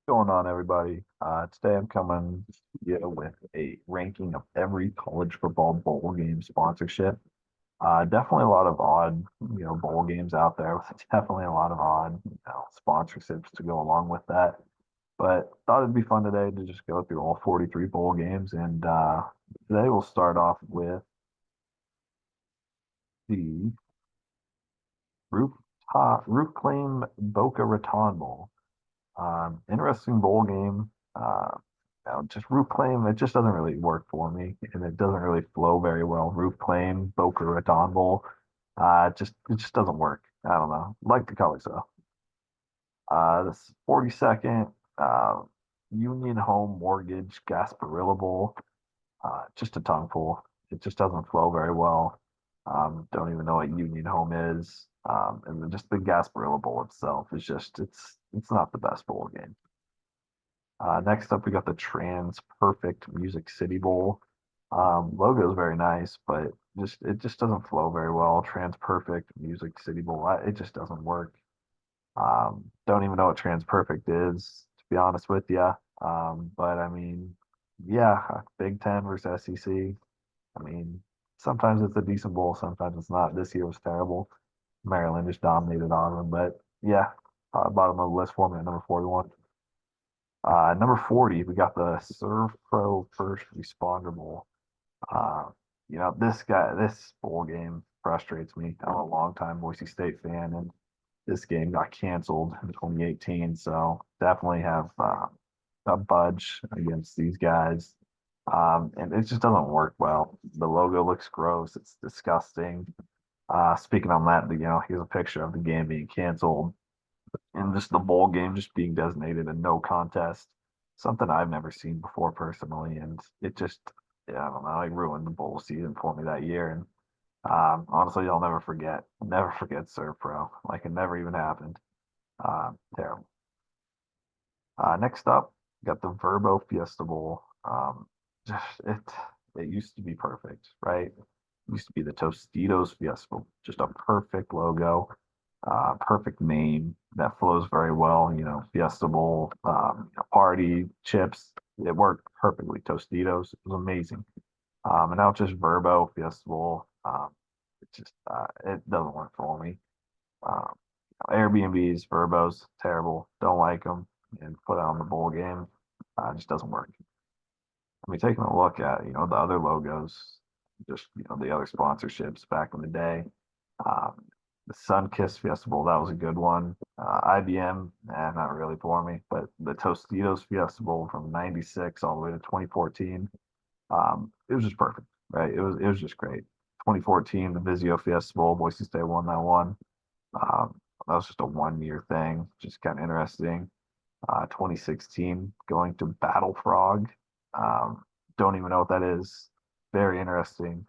Going on, everybody? Today I'm coming with a ranking of every college football bowl game sponsorship. Definitely a lot of odd, bowl games out there with definitely a lot of odd, sponsorships to go along with that. But thought it'd be fun today to just go through all 43 bowl games. And today we'll start off with the Roof Claim Boca Raton Bowl. Interesting bowl game. Just Roof Claim, it just doesn't really work for me, and it doesn't really flow very well. Roof Claim, Boca Raton Bowl, it just doesn't work. I don't know. Like the colors though. This 42nd Union Home Mortgage Gasparilla Bowl, just a tongue pull. It just doesn't flow very well. Don't even know what Union Home is. And then just the Gasparilla Bowl itself is just it's not the best bowl game. Next up, we got the Trans Perfect Music City Bowl. Logo is very nice, but it just doesn't flow very well. Trans Perfect Music City Bowl, it just doesn't work. Don't even know what Trans Perfect is, to be honest with you. But I mean, yeah, Big Ten versus SEC. I mean, sometimes it's a decent bowl, sometimes it's not. This year was terrible. Maryland just dominated on them, but yeah, bottom of the list for me at number 41. Number 40, we got the Serve Pro First Responder Bowl. Uh, this bowl game frustrates me. I'm a longtime Boise State fan, and this game got canceled in 2018. So definitely have a budge against these guys. And it just doesn't work well. The logo looks gross. It's disgusting. Speaking on that, here's a picture of the game being canceled and just the bowl game just being designated a no contest, something I've never seen before personally, and it just, yeah, I don't know, it ruined the bowl season for me that year. And honestly, I'll never forget Serve Pro, like it never even happened. Terrible. Next up, got the Verbo Fiesta Bowl. Just it used to be perfect, right? It used to be the Tostitos Fiesta Bowl, just a perfect logo, perfect name that flows very well. Fiesta Bowl, party chips. It worked perfectly. Tostitos, it was amazing. And now it's just Verbo Fiesta Bowl. It doesn't work for me. Um, Airbnbs, Verbos, terrible. Don't like them. And put on the bowl game, it just doesn't work. I mean, taking a look at the other logos, just the other sponsorships back in the day. Um, the Sunkiss Festival, that was a good one. IBM, not really for me, but the Tostitos Festival from '96 all the way to 2014, it was just perfect, right? It was just great. 2014, the Vizio Festival, Boise State won that one. That was just a 1 year thing, just kind of interesting. 2016 going to Battle Frog. Um, don't even know what that is. Very interesting.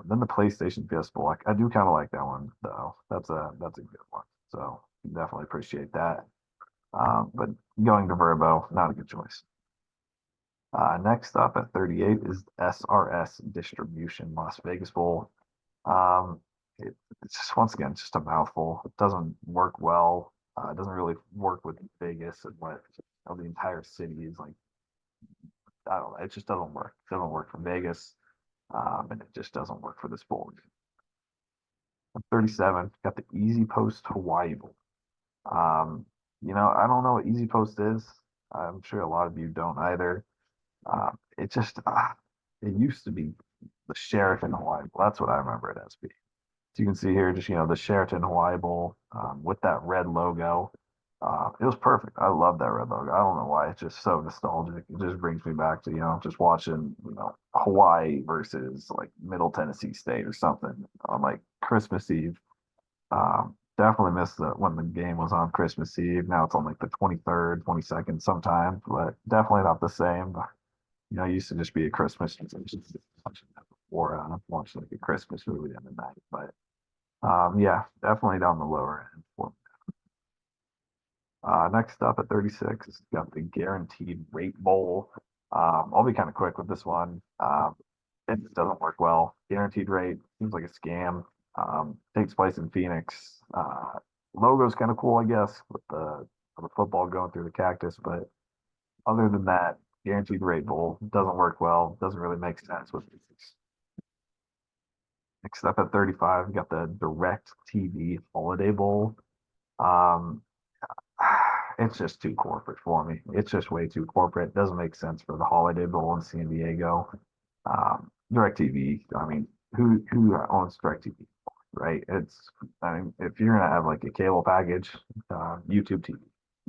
Then the PlayStation Festival. I do kind of like that one though. That's a good one. So definitely appreciate that. But going to Verbo, not a good choice. Next up at 38 is SRS Distribution Las Vegas Bowl. Um, it's just once again just a mouthful. It doesn't work well. It doesn't really work with Vegas and what the entire city is like. I don't know. It just doesn't work. It doesn't work for Vegas, and it just doesn't work for this bowl. 37, got the Easy Post Hawaii Bowl. Um, I don't know what Easy Post is. I'm sure a lot of you don't either. It just it used to be the Sheraton Hawaii Bowl. That's what I remember it as being. So you can see here, just the Sheraton Hawaii Bowl with that red logo. It was perfect. I love that red logo. I don't know why. It's just so nostalgic. It just brings me back to just watching Hawaii versus like Middle Tennessee State or something on like Christmas Eve. Definitely missed when the game was on Christmas Eve. Now it's on like the 23rd, 22nd sometimes, but definitely not the same. It used to just be a Christmas or watch like a Christmas movie in the night. But yeah, definitely down the lower end. Next up at 36, got the Guaranteed Rate Bowl. I'll be kind of quick with this one. It just doesn't work well. Guaranteed Rate seems like a scam. Takes place in Phoenix. Logo's kind of cool, I guess, with the of a football going through the cactus. But other than that, guaranteed rate bowl doesn't work well. Doesn't really make sense with these. Next up at 35, we got the Direct TV Holiday Bowl. Um, it's just too corporate for me. It's just way too corporate. Doesn't make sense for the Holiday Bowl in San Diego. DirecTV, I mean, who owns DirecTV, right? I mean, if you're gonna have like a cable package, YouTube TV,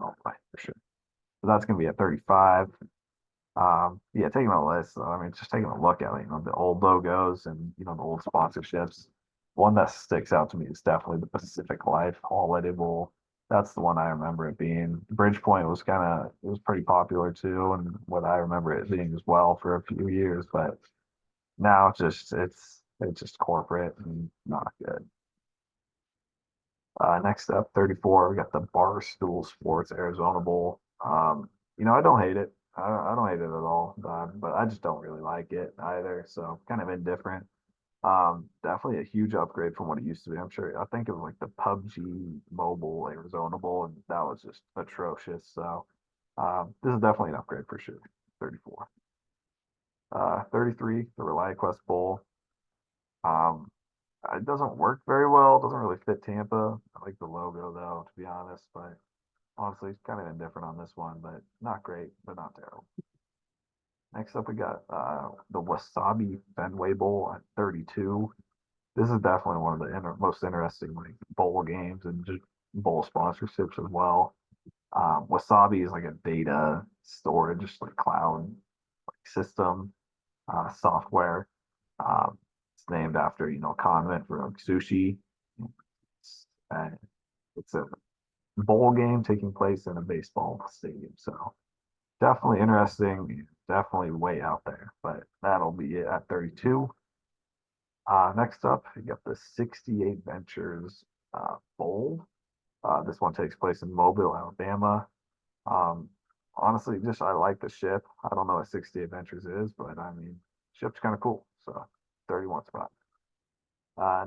oh, for sure. So that's gonna be at 35. Yeah, taking a list. I mean, just taking a look at it, the old logos and the old sponsorships. One that sticks out to me is definitely the Pacific Life Holiday Bowl. That's the one I remember it being. Bridgepoint was it was pretty popular too, and what I remember it being as well for a few years. But now it's just corporate and not good. Next up, 34, we got the Barstool Sports Arizona Bowl. I don't hate it. I don't hate it at all, but I just don't really like it either. So kind of indifferent. Definitely a huge upgrade from what it used to be. I'm sure. I think it was like the PUBG Mobile Arizona Bowl, and that was just atrocious. So this is definitely an upgrade for sure. 34. 33, the ReliaQuest Bowl. Um, it doesn't work very well. It doesn't really fit Tampa. I like the logo though, to be honest, but honestly, it's kind of indifferent on this one, but not great, but not terrible. Next up, we got the Wasabi Fenway Bowl at 32. This is definitely one of the most interesting like bowl games and just bowl sponsorships as well. Wasabi is like a data storage, just like cloud like system software. It's named after a condiment for like sushi. And it's a bowl game taking place in a baseball stadium. So definitely interesting, definitely way out there, but that'll be it at 32. Next up, you got the 68 Ventures Bowl. This one takes place in Mobile, Alabama. Um, Honestly, just I like the ship. I don't know what 68 Ventures is, but I mean, ship's kind of cool. So 31 spot.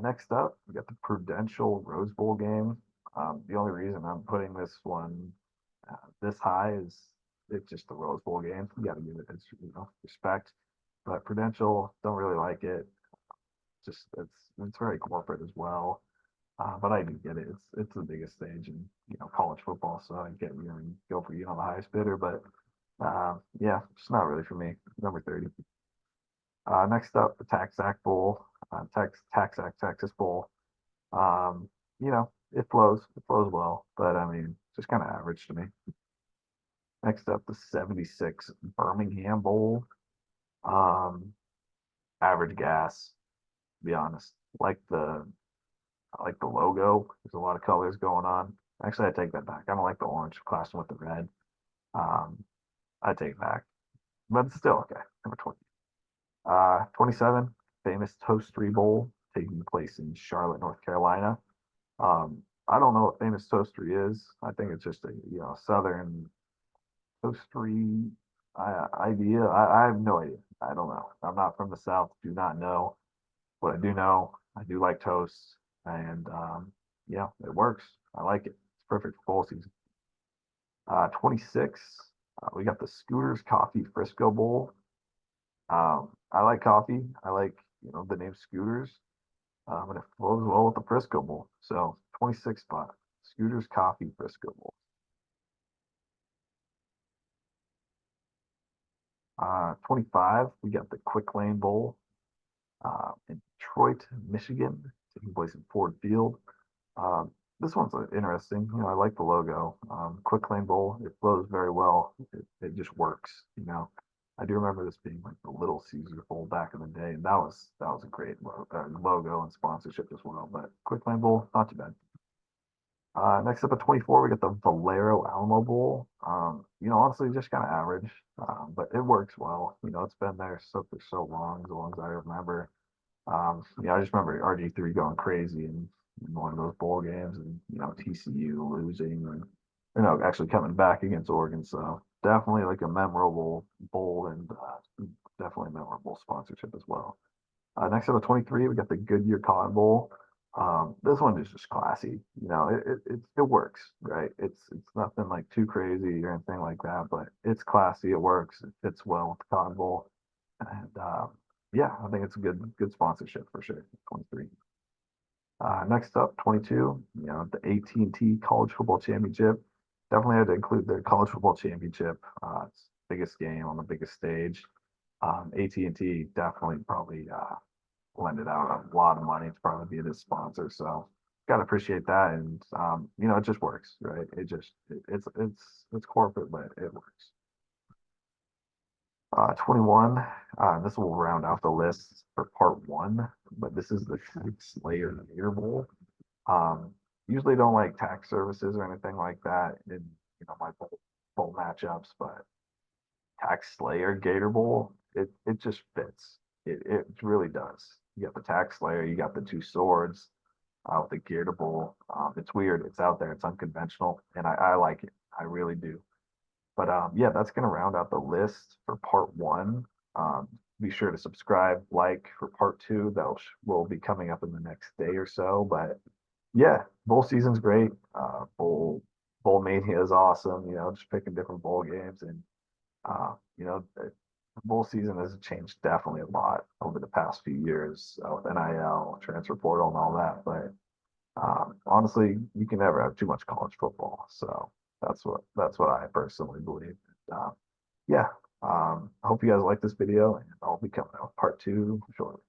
Next up, we got the Prudential Rose Bowl game. The only reason I'm putting this one this high is it's just the Rose Bowl game. You got to give it its respect. But Prudential don't really like it. Just it's very corporate as well. But I do get it. It's the biggest stage in college football, so I get you go for the highest bidder. But yeah, it's not really for me. Number 30. Next up, the TaxAct Bowl, TaxAct Texas Bowl. It flows. It flows well, but I mean, just kind of average to me. Next up, the 76 Birmingham Bowl. Um, Average gas, to be honest. I like the logo. There's a lot of colors going on. Actually, I take that back. I don't like the orange clashing with the red. Um, I take it back, but it's still okay. Number 20. 27, famous Toastery Bowl taking place in Charlotte, North Carolina. I don't know what famous toastery is. I think it's just a southern toastery idea. I have no idea. I don't know. I'm not from the South. Do not know. But I do know I do like toast, and yeah, it works. I like it. It's perfect for bowl season. 26. We got the Scooters Coffee Frisco Bowl. I like coffee. I like the name Scooters. And it flows well with the Frisco Bowl. So 26 spot, Scooters Coffee Frisco Bowl. 25, we got the Quick Lane Bowl in Detroit, Michigan, taking place in Ford Field. Um, this one's interesting. I like the logo. Quick Lane Bowl, it flows very well. It just works. I do remember this being like the Little Caesar Bowl back in the day, and that was a great logo and sponsorship as well. But Quick Lane Bowl, not too bad. Next up at 24, we got the Valero Alamo Bowl. Honestly, just kind of average, but it works well. It's been there for so long as I remember. I just remember RG3 going crazy in one of those bowl games, and TCU losing, and actually coming back against Oregon. So definitely like a memorable bowl, and definitely memorable sponsorship as well. Next up at 23, we got the Goodyear Cotton Bowl. This one is just classy. It works, right? It's nothing like too crazy or anything like that, but it's classy. It works. It fits well with the Cotton Bowl, and yeah, I think it's a good sponsorship for sure. 23. Next up, 22. The AT&T College Football Championship. Definitely had to include the College Football Championship. It's the biggest game on the biggest stage. AT&T definitely probably lended out a lot of money to probably be this sponsor. So gotta appreciate that. And it just works, right? It's corporate, but it works. 21. This will round out the list for part one, but this is the Tax Slayer Gator Bowl. Um, Usually don't like tax services or anything like that in my bowl matchups, but Tax Slayer Gator Bowl, it just fits. It really does. You got the Tax Slayer, you got the two swords with the Gator Bowl. It's weird. It's out there. It's unconventional, and I like it. I really do. But yeah, that's gonna round out the list for part one. Um, be sure to subscribe, like for part two. That will be coming up in the next day or so. But yeah, bowl season's great. Bowl mania is awesome. Just picking different bowl games and the bowl season has changed definitely a lot over the past few years with NIL, transfer portal, and all that. But honestly, you can never have too much college football. So that's what I personally believe. Yeah. I hope you guys like this video, and I'll be coming out with part two shortly.